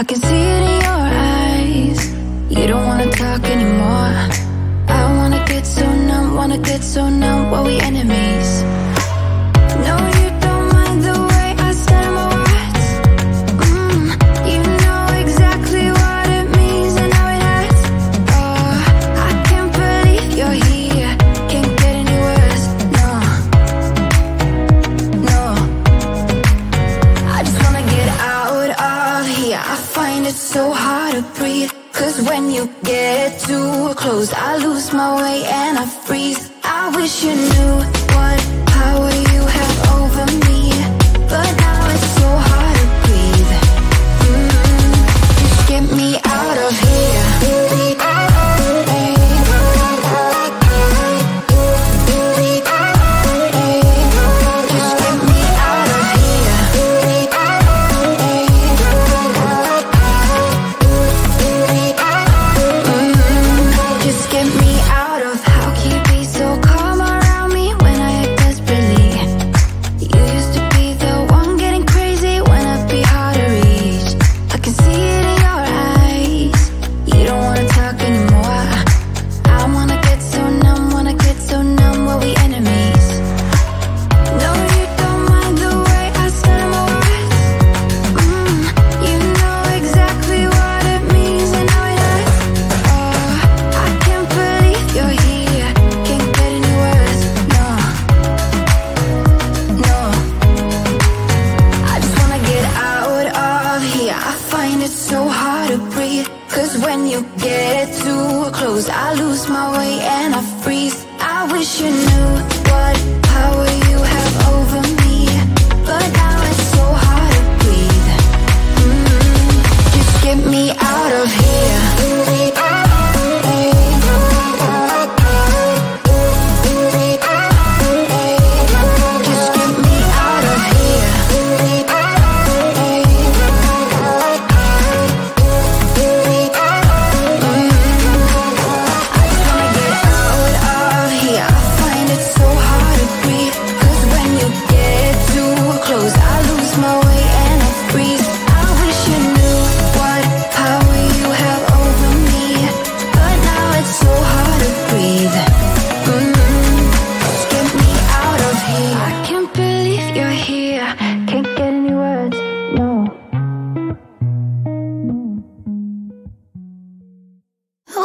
I can see it in your eyes. You don't wanna talk anymore. I wanna get so numb while we enemies. No, you don't mind the way I stutter my words. You know exactly what it means and how it hurts. Oh, I can't believe you're here. Can't get any worse. No, no. I just wanna get out of here. I find it so hard to breathe. Cause when you get too close, I lose my way and I freeze. I wish you knew what power you have over me, but now it's so hard to breathe. Just get me out of here.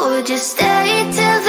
Would you stay till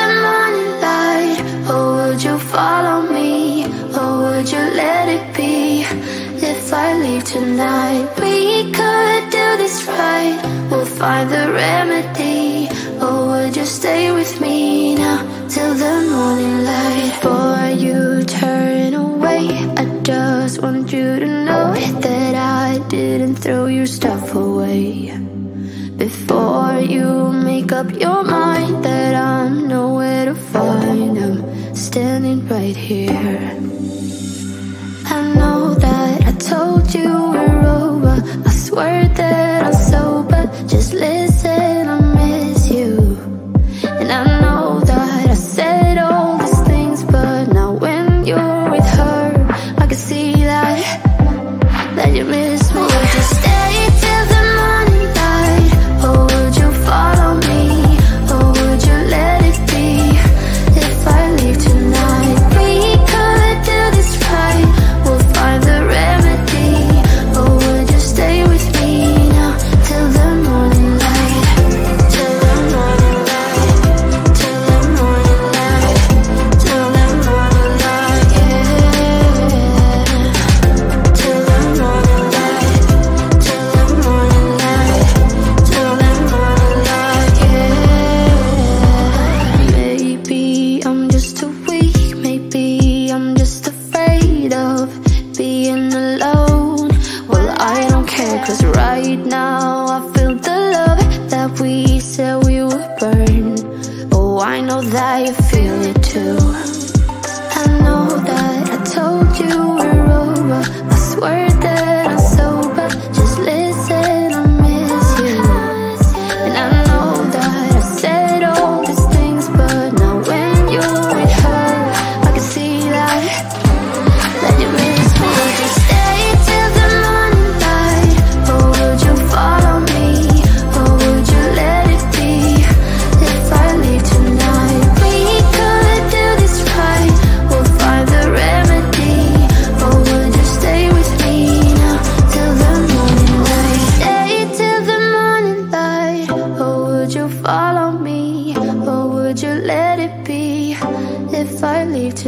the morning light, or would you follow me?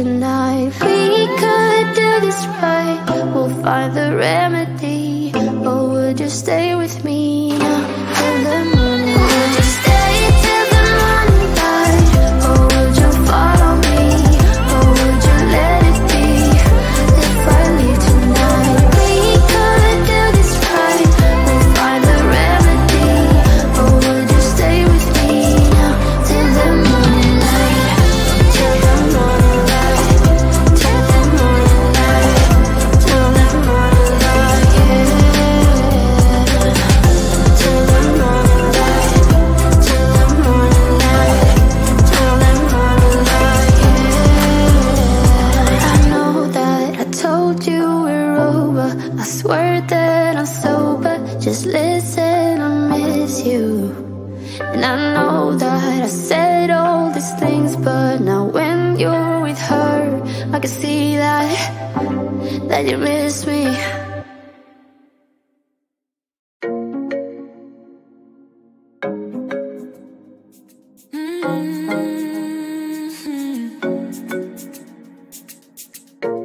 tonight. We could do this right, we'll find the remedy. Or would you stay with me now till the morning? Would you stay till the morning light? Or would you follow me? Or would you let it be if I leave tonight? We could do this right, we'll find the remedy. Or would you stay with me now till the morning light? Till the morning light, till the morning light, till the morning light, yeah. Till the morning light, till the morning light, till the morning light, yeah. I know that I told you we're over, I swear that I'm sober. Just listen, I miss you. And I know that I said all these things, but now when you're with her, I can see that you miss me.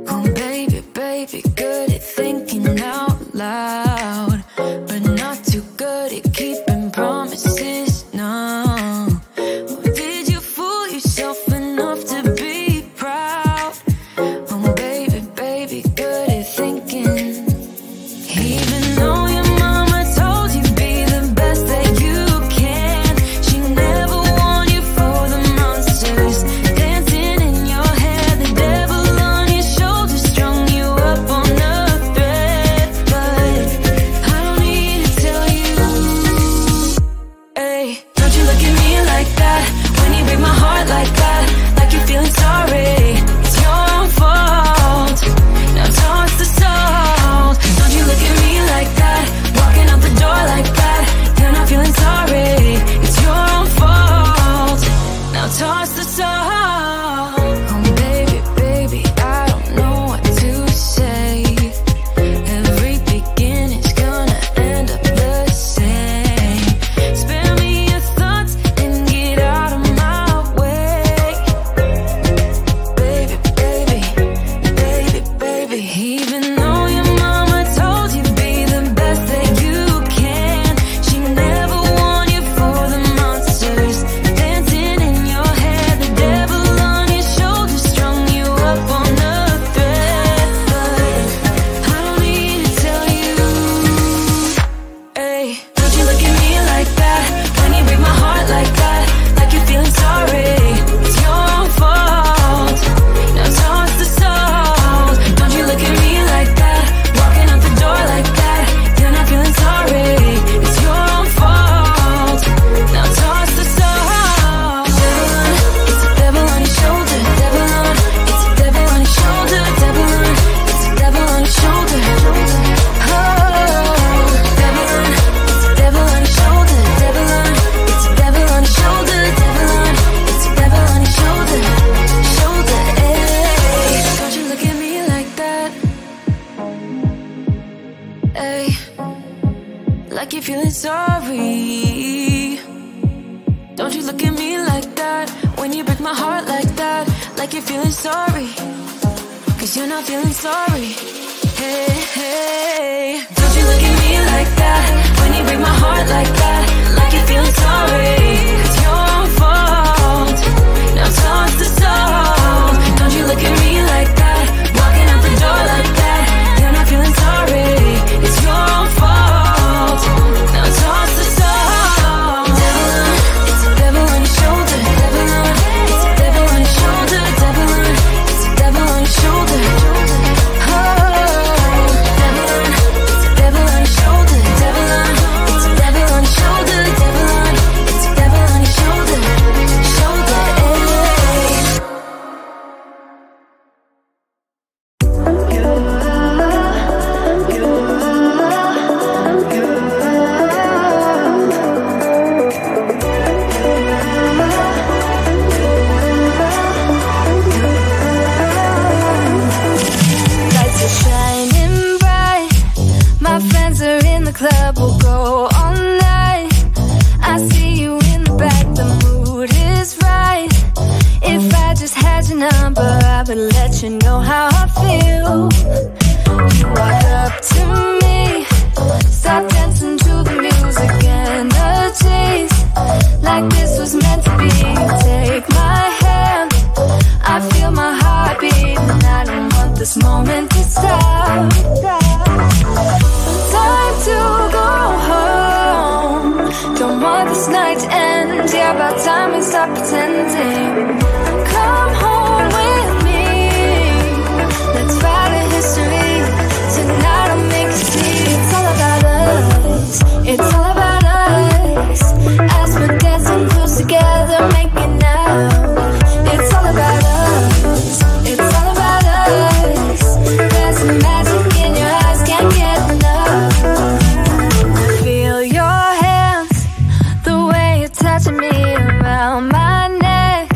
Oh baby, baby, good at thinking out loud, but not too good at keeping promises, no. Or did you fool yourself enough to be proud? Oh baby, baby, good at thinking. Even though your mama told you be the best that you can, she never warned you for the monsters dancing in your head, the devil on your shoulder strung you up on a thread. But I don't need to tell you, hey, don't you look at me like that, when you break my heart like that, like you're feeling sorry. It's your own fault, now toss the salt. Don't you look at me like that, walking out the door like that, you're not feeling sorry. It's your own fault, now toss the salt. Oh baby, baby, I don't know what to say. Every beginning's gonna end up the same. Spare me your thoughts and get out of my way. Baby, baby, baby, baby. Even though your mama told you be the best that you can, she never warned you for the monsters dancing in your head, the devil on your shoulder strung you up on a thread. But I don't need to tell you, hey, don't you look at me like that, when you break my heart like that, like you're feeling sorry. It's your own fault, now toss the salt. Don't you look at me like that, walking out the door like that, you're not feeling sorry. It's your own fault, now toss the salt. It's the devil on your shoulder, devil on, it's the devil on your shoulder, devil on, it's the devil on your shoulder. Oh, devil on, it's the devil on your shoulder, devil on, it's the devil on your shoulder, devil on, it's the devil on your shoulder, shoulder, hey. Don't you look at me like that, hey, like you're feeling sorry. Don't you look at me like that, when you break my heart like that, like you're feeling sorry. Cause you're not feeling sorry. Hey, hey. Don't you look at me like that, when you break my heart like that, like you're feeling sorry. It's your own fault, now toss the salt. Don't you look at me like that, walking out the door like that, you're not feeling sorry. It's your own fault, now toss the salt. Devil on, it's the devil on your shoulder, devil on, it's the devil on your shoulder, devil on, it's the devil on your shoulder. Oh, devil on, it's the devil on your shoulder, devil on, it's the devil on your shoulder, devil on, it's the devil on your shoulder, shoulder, hey. Lights are shining bright, my friends are in the club, we'll go all night. I see you in the back, the mood is right. If I just had your number, I'd but let you know how I feel. You walk up to me, start dancing to the music and the chase, like this was meant to be. Take my hand, I feel my heart beat, and I don't want this moment to stop. Time to go home, don't want this night to end. Yeah, about time we stop pretending. Come home with me, let's write a history. Tonight I'll make you see. It's all about us, it's all about us. As we're dancing close together, making out. It's all about us, it's all about us. There's some magic in your eyes, can't get enough. Feel your hands, the way you're touching me around my neck.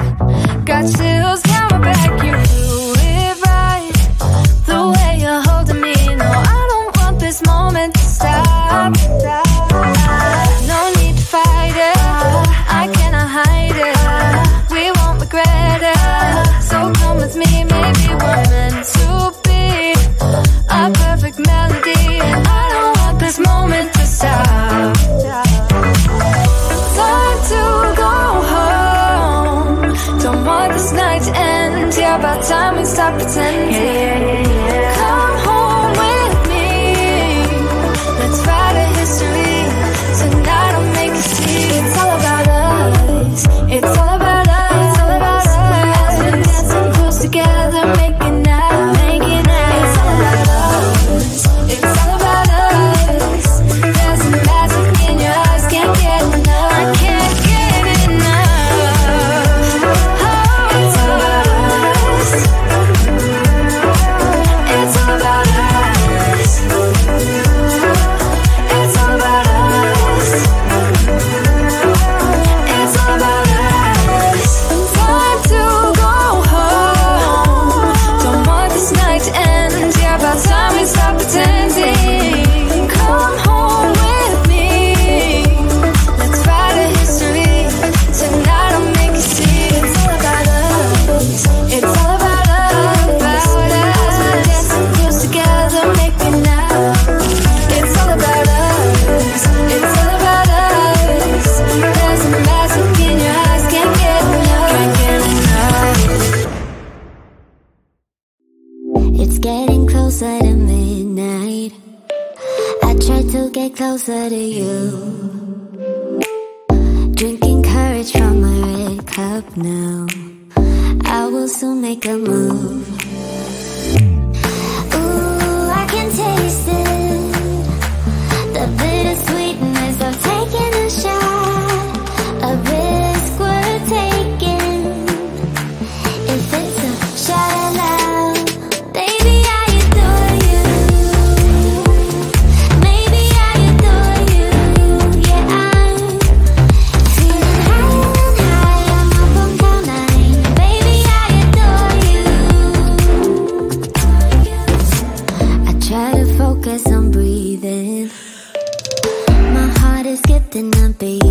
Got chills down my back, you do it right. The way you're holding me, no, I don't want this moment to stop. No need to fight it, I cannot hide it. We won't regret it, so come with me, maybe we're meant to be. A perfect melody, and I don't want this moment to stop. Time to go home, don't want this night to end. Yeah, about time we stop pretending. Come home with me, let's write a history. Tonight I'll make you see. It's all about us, it's all about us, it's all about us. As we're dancing close together, making out, making out. It's all about us, it's all about us. There's some magic in your eyes, can't get enough. I can't get enough. Oh, it's all about us, it's all about us. It's all about us, it's all about us. Time to go home, don't want this night to end. Yeah, about time we stop pretending. Come home with me, let's write a history. Tonight I'll make you see. It's all about us, it's all about us, about us. We're dancing close together, making out. It's all about us, it's all about us. There's a magic in your eyes, can't get enough, can't get enough. It's getting closer to midnight. I try to get closer to you, drinking courage from my red cup now. I will soon make a move. Ooh, I can taste it, the bittersweetness of taking a shot, a risk worth taking. If it's a shot of love, baby, I adore you. Maybe I adore you. Yeah, I'm feeling higher and higher. I'm up on cloud nine. Baby, I adore you. I try to focus on breathing. My heart is skipping a beat.